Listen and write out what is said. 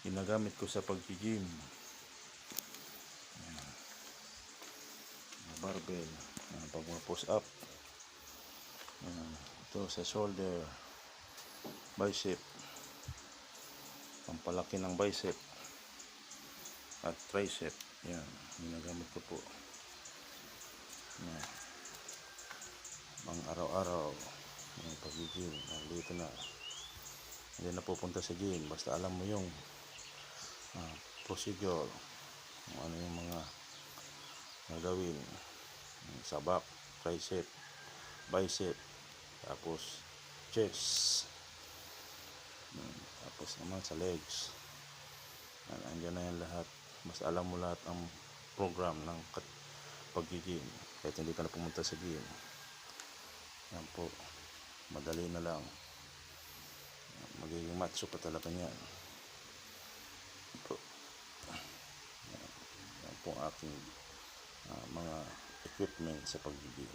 ginagamit ko sa pag-gym. Barbell, pag push up. Ito sa shoulder, bicep, pampalaki ng bicep at tricep. Yan, ginagamit ko po. Yan, pang araw-araw ng pag-gym. Nandito na, hindi na pupunta sa gym, basta alam mo yung procedure, kung ano yung mga gagawin sa back, tricep, bicep, tapos chest, tapos naman sa legs. Andyan na yan lahat, mas alam mo lahat ang program ng pag-gym kahit hindi ka na pumunta sa gym. Yan po, madali na lang, magiging macho pa talaga yan po. Yan po aking mga equipment sa pag-gym.